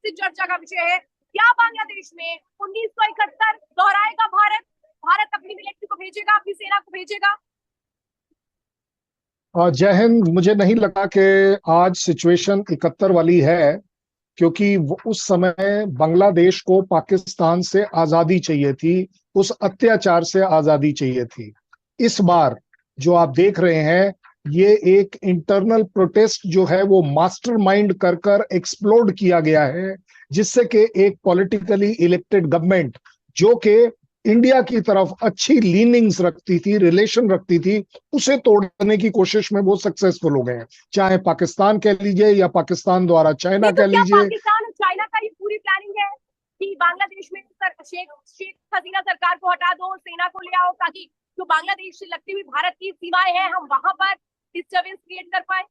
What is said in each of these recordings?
से चर्चा का विषय है। क्या बांग्लादेश में 1971 दोहराएगा भारत? भारत अपनी मिलिट्री को भेजेगा, अपनी सेना को भेजेगा? जय हिंद। मुझे नहीं लगा कि आज सिचुएशन 71 वाली है, क्योंकि उस समय बांग्लादेश को पाकिस्तान से आजादी चाहिए थी, उस अत्याचार से आजादी चाहिए थी। इस बार जो आप देख रहे हैं, ये एक इंटरनल प्रोटेस्ट जो है वो मास्टरमाइंड कर कर एक्सप्लोड किया गया है, जिससे कि एक पॉलिटिकली इलेक्टेड गवर्नमेंट जो कि इंडिया की तरफ अच्छी लीनिंग्स रखती थी, रिलेशन रखती थी, उसे तोड़ने की कोशिश में वो सक्सेसफुल हो गए हैं। चाहे पाकिस्तान कह लीजिए या पाकिस्तान द्वारा चाइना नहीं तो कह क्या लीजिए। पाकिस्तान और चाइना का ये पूरी प्लानिंग है कि बांग्लादेश में शेख शेख हसीना सरकार को हटा दो, सेना को ले आओ, ताकि जो बांग्लादेश से लगती हुई भारत की सीमाएं हैं हम वहां पर डिस्टर्बेंस क्रिएट कर पाए?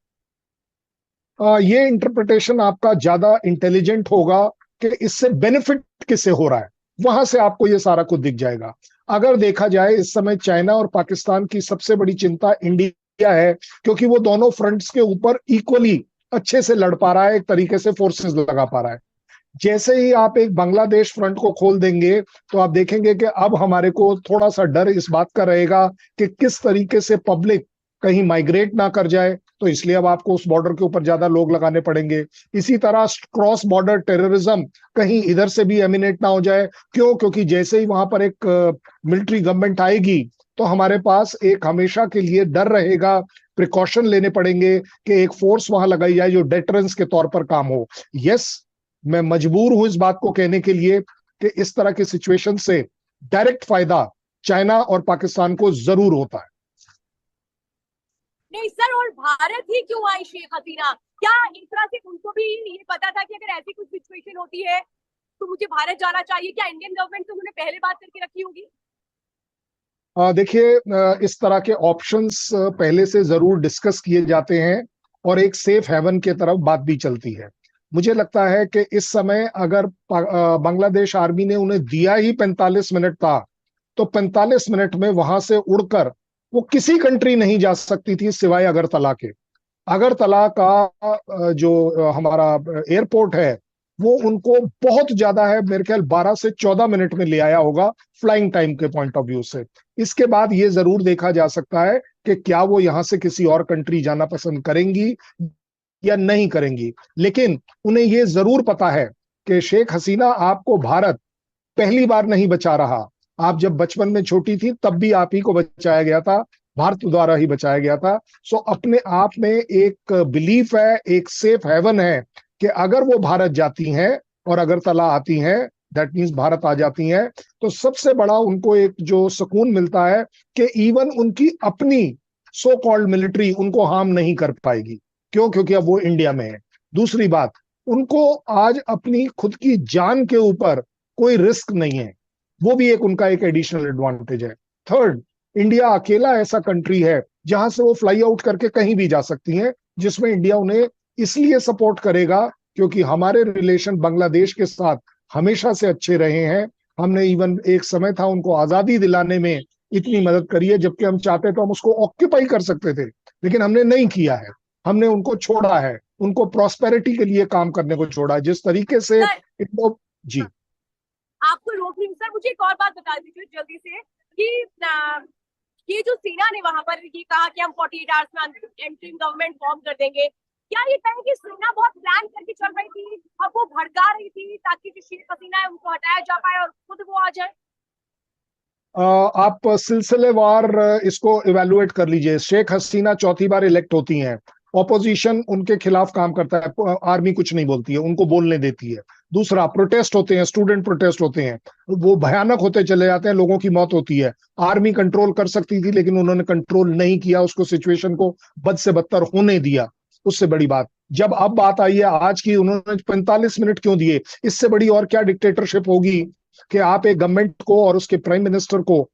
ये इंटरप्रिटेशन आपका ज्यादा इंटेलिजेंट होगा कि इससे बेनिफिट किसे हो रहा है, वहां से आपको ये सारा कुछ दिख जाएगा। अगर देखा जाए, इस समय चाइना और पाकिस्तान की सबसे बड़ी चिंता इंडिया है, क्योंकि वो दोनों फ्रंट्स के ऊपर इक्वली अच्छे से लड़ पा रहा है, एक तरीके से फोर्सेस लगा पा रहा है। जैसे ही आप एक बांग्लादेश फ्रंट को खोल देंगे, तो आप देखेंगे कि अब हमारे को थोड़ा सा डर इस बात का रहेगा कि किस तरीके से पब्लिक कहीं माइग्रेट ना कर जाए, तो इसलिए अब आपको उस बॉर्डर के ऊपर ज्यादा लोग लगाने पड़ेंगे। इसी तरह क्रॉस बॉर्डर टेररिज्म कहीं इधर से भी एमिनेट ना हो जाए। क्यों? क्योंकि जैसे ही वहां पर एक मिलिट्री गवर्नमेंट आएगी, तो हमारे पास एक हमेशा के लिए डर रहेगा, प्रिकॉशन लेने पड़ेंगे कि एक फोर्स वहां लगाई जाए जो डेटरेंस के तौर पर काम हो। यस, मैं मजबूर हूं इस बात को कहने के लिए कि इस तरह की सिचुएशन से डायरेक्ट फायदा चाइना और पाकिस्तान को जरूर होता है। नहीं सर, और भारत ही क्यों आई शेख हसीना? क्या एक तरह से उनको भी ये पता था कि अगर ऐसी कुछ सिचुएशन होती है तो मुझे भारत जाना चाहिए? क्या इंडियन गवर्नमेंट से उन्होंने पहले बात करके रखी होगी? देखिए, इस तरह के ऑप्शंस पहले से जरूर डिस्कस किए जाते हैं और एक सेफ हेवन के तरफ बात भी चलती है। मुझे लगता है कि इस समय अगर बांग्लादेश आर्मी ने उन्हें दिया ही 45 मिनट था, तो 45 मिनट में वहां से उड़कर वो किसी कंट्री नहीं जा सकती थी सिवाय अगरतला के। अगरतला का जो हमारा एयरपोर्ट है, वो उनको बहुत ज्यादा है, मेरे ख्याल 12 से 14 मिनट में ले आया होगा फ्लाइंग टाइम के पॉइंट ऑफ व्यू से। इसके बाद ये जरूर देखा जा सकता है कि क्या वो यहां से किसी और कंट्री जाना पसंद करेंगी या नहीं करेंगी। लेकिन उन्हें ये जरूर पता है कि शेख हसीना आपको भारत पहली बार नहीं बचा रहा। आप जब बचपन में छोटी थी तब भी आप ही को बचाया गया था, भारत द्वारा ही बचाया गया था। सो अपने आप में एक बिलीफ है, एक सेफ हेवन है कि अगर वो भारत जाती हैं और अगरतला आती हैं, दैट मीन्स भारत आ जाती हैं, तो सबसे बड़ा उनको एक जो सुकून मिलता है कि इवन उनकी अपनी सो कॉल्ड मिलिट्री उनको हार्म नहीं कर पाएगी। क्यों? क्योंकि अब वो इंडिया में है। दूसरी बात, उनको आज अपनी खुद की जान के ऊपर कोई रिस्क नहीं है, वो भी एक उनका एक एडिशनल एडवांटेज है। थर्ड, इंडिया अकेला ऐसा कंट्री है जहां से वो फ्लाई आउट करके कहीं भी जा सकती हैं, जिसमें इंडिया उन्हें इसलिए सपोर्ट करेगा क्योंकि हमारे रिलेशन बांग्लादेश के साथ हमेशा से अच्छे रहे हैं। हमने इवन एक समय था उनको आजादी दिलाने में इतनी मदद करी है, जबकि हम चाहते तो हम उसको ऑक्यूपाई कर सकते थे, लेकिन हमने नहीं किया है। हमने उनको छोड़ा है, उनको प्रॉस्पेरिटी के लिए काम करने को छोड़ा है, जिस तरीके से सर, इनको। जी। आपको रोक रही हूँ सर, मुझे एक और बात बता दीजिए जल्दी से कि ये जो सेना ने वहां पर ये कहा कि हम 48 आवर्स में एंट्रीम गवर्नमेंट फॉर्म कर देंगे, क्या ये कहें कि सेना बहुत प्लान करके चल रही थी और वो भड़का रही थी ताकि जो शेख हसीना है उनको हटाया जा पाए और खुद वो आ जाए? आप सिलसिलेवार इसको इवेलुएट कर लीजिए। शेख हसीना चौथी बार इलेक्ट होती हैं, ऑपोजिशन उनके खिलाफ काम करता है, आर्मी कुछ नहीं बोलती है, उनको बोलने देती है। दूसरा, प्रोटेस्ट होते हैं, स्टूडेंट प्रोटेस्ट होते हैं, वो भयानक होते चले जाते हैं, लोगों की मौत होती है। आर्मी कंट्रोल कर सकती थी लेकिन उन्होंने कंट्रोल नहीं किया, उसको सिचुएशन को बद से बदतर होने दिया। उससे बड़ी बात, जब अब बात आई है आज की, उन्होंने 45 मिनट क्यों दिए? इससे बड़ी और क्या डिक्टेटरशिप होगी कि आप एक गवर्नमेंट को और उसके प्राइम मिनिस्टर को,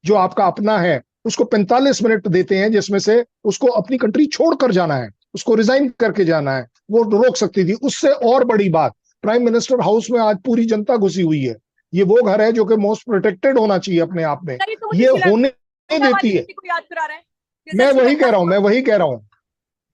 जो आपका अपना है, उसको 45 मिनट देते हैं जिसमें से उसको अपनी कंट्री छोड़कर जाना है, उसको रिजाइन करके जाना है। वो रोक सकती थी। उससे और बड़ी बात, प्राइम मिनिस्टर हाउस में आज पूरी जनता घुसी हुई है। ये वो घर है जो कि मोस्ट प्रोटेक्टेड होना चाहिए अपने आप में, सर, ये तो मुझे ये होने वाली देती है। नीति को याद करा रहे हैं, जैसा मैं वही श्रीलंका कह रहा हूं, में मैं वही कह रहा हूं।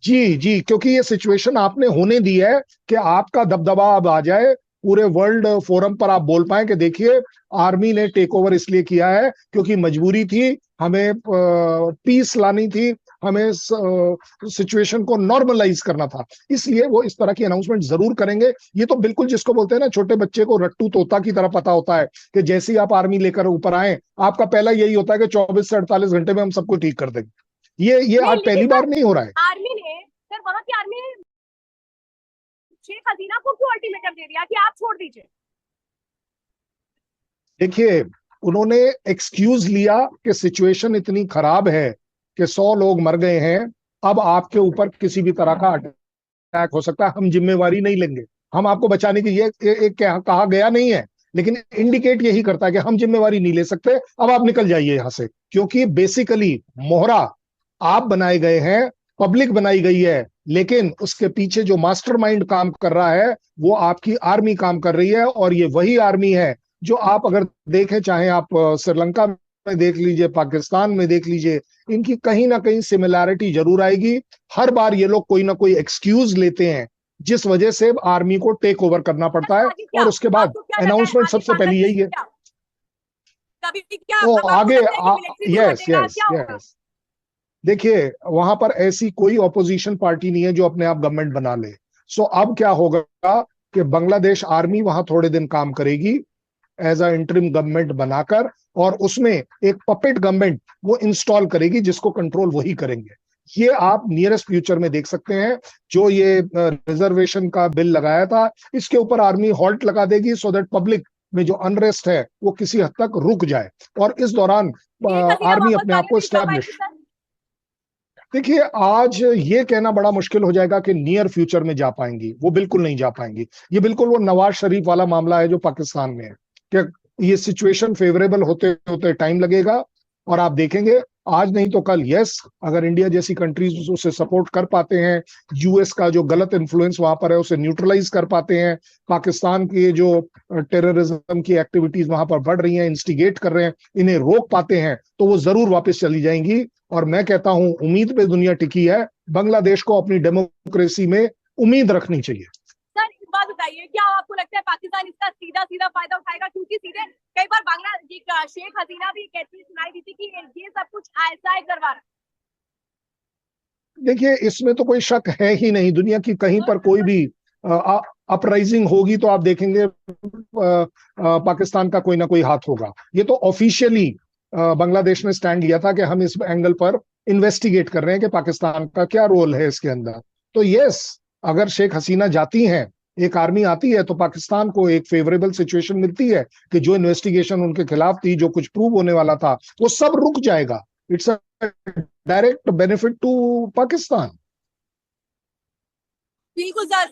जी जी, क्योंकि ये सिचुएशन आपने होने दी है कि आपका दबदबा अब आ जाए, पूरे वर्ल्ड फोरम पर आप बोल पाए कि देखिए आर्मी ने टेक ओवर इसलिए किया है क्योंकि मजबूरी थी, हमें पीस लानी थी, हमें सिचुएशन को नॉर्मलाइज करना था, इसलिए वो इस तरह की अनाउंसमेंट जरूर करेंगे। ये तो बिल्कुल जिसको बोलते हैं ना, छोटे बच्चे को रट्टू तोता की तरह पता होता है कि जैसे ही आप आर्मी लेकर ऊपर आए, आपका पहला यही होता है कि 24 से 48 घंटे में हम सबको ठीक कर देंगे। ये नहीं, आज लेकिन पहली बार नहीं हो रहा है। आर्मी ने सर, वहां की आर्मी ने शेख हसीना को क्यों अल्टीमेटम दे दिया कि आप छोड़ दीजिए? देखिए, उन्होंने एक्सक्यूज लिया कि सिचुएशन इतनी खराब है कि 100 लोग मर गए हैं, अब आपके ऊपर किसी भी तरह का अटैक हो सकता है, हम जिम्मेवारी नहीं लेंगे, हम आपको बचाने की ये कहा गया नहीं है, लेकिन इंडिकेट यही करता है कि हम जिम्मेवारी नहीं ले सकते, अब आप निकल जाइए यहां से। क्योंकि बेसिकली मोहरा आप बनाए गए हैं, पब्लिक बनाई गई है, लेकिन उसके पीछे जो मास्टरमाइंड काम कर रहा है वो आपकी आर्मी काम कर रही है, और ये वही आर्मी है जो आप अगर देखें, चाहे आप श्रीलंका में देख लीजिए, पाकिस्तान में देख लीजिए, इनकी कहीं ना कहीं सिमिलैरिटी जरूर आएगी। हर बार ये लोग कोई ना कोई एक्सक्यूज लेते हैं जिस वजह से आर्मी को टेक ओवर करना सर, पड़ता है, आगे क्या? और उसके बाद आपको क्या लग रहा है अनाउंसमेंट आगे सबसे पहले बांग्लादेश यही है। क्या? कभी क्या तो अब आपको आगे लगता है कि मिलिट्री रूल यस हटेगा, यस क्या होगा? यस, देखिए वहां पर ऐसी कोई ऑपोजिशन पार्टी नहीं है जो अपने आप गवर्नमेंट बना ले। सो अब क्या होगा कि बांग्लादेश आर्मी वहां थोड़े दिन काम करेगी एज अ इंटरिम गवर्नमेंट बनाकर, और उसमें एक पपेट गवर्नमेंट वो इंस्टॉल करेगी जिसको कंट्रोल वही करेंगे। ये आप नियरेस्ट फ्यूचर में देख सकते हैं। जो ये रिजर्वेशन का बिल लगाया था, इसके ऊपर आर्मी हॉल्ट लगा देगी सो दैट पब्लिक में जो अनरेस्ट है वो किसी हद तक रुक जाए, और इस दौरान शेख हसीना आर्मी वापस अपने आप को बांग्लादेश जा स्टैब्लिश। पाएगी सर? देखिए, आज ये कहना बड़ा मुश्किल हो जाएगा कि नियर फ्यूचर में जा पाएंगी, वो बिल्कुल नहीं जा पाएंगी। ये बिल्कुल वो नवाज शरीफ वाला मामला है जो पाकिस्तान में है, कि ये सिचुएशन फेवरेबल होते होते टाइम लगेगा, और आप देखेंगे आज नहीं तो कल, यस, अगर इंडिया जैसी कंट्रीज उसे सपोर्ट कर पाते हैं, यूएस का जो गलत इन्फ्लुएंस वहां पर है उसे न्यूट्रलाइज कर पाते हैं, पाकिस्तान की जो टेररिज्म की एक्टिविटीज वहां पर बढ़ रही हैं, इंस्टिगेट कर रहे हैं, इन्हें रोक पाते हैं, तो वो जरूर वापस चली जाएंगी। और मैं कहता हूं उम्मीद पे दुनिया टिकी है, बांग्लादेश को अपनी डेमोक्रेसी में उम्मीद रखनी चाहिए। सर, एक बात बताइए, क्या आपको लगता है पाकिस्तान इसका सीधा सीधा फायदा उठाएगा? क्योंकि सीधे कई बार बांग्लादेश शेख हसीना भी कहती सुनाई दी थी कि ये सब कुछ ऐसा ही करवा रहा देखिए, इसमें तो कोई शक है ही नहीं, दुनिया की कहीं पर कोई भी अपराइजिंग होगी तो आप देखेंगे पाकिस्तान का कोई ना कोई हाथ होगा। ये तो ऑफिशियली बांग्लादेश ने स्टैंड लिया था कि हम इस एंगल पर इन्वेस्टिगेट कर रहे हैं कि पाकिस्तान का क्या रोल है इसके अंदर। तो यस, अगर शेख हसीना जाती हैं, एक आर्मी आती है, तो पाकिस्तान को एक फेवरेबल सिचुएशन मिलती है कि जो इन्वेस्टिगेशन उनके खिलाफ थी, जो कुछ प्रूव होने वाला था, वो सब रुक जाएगा। It's a direct benefit to Pakistan. बिल्कुल सर।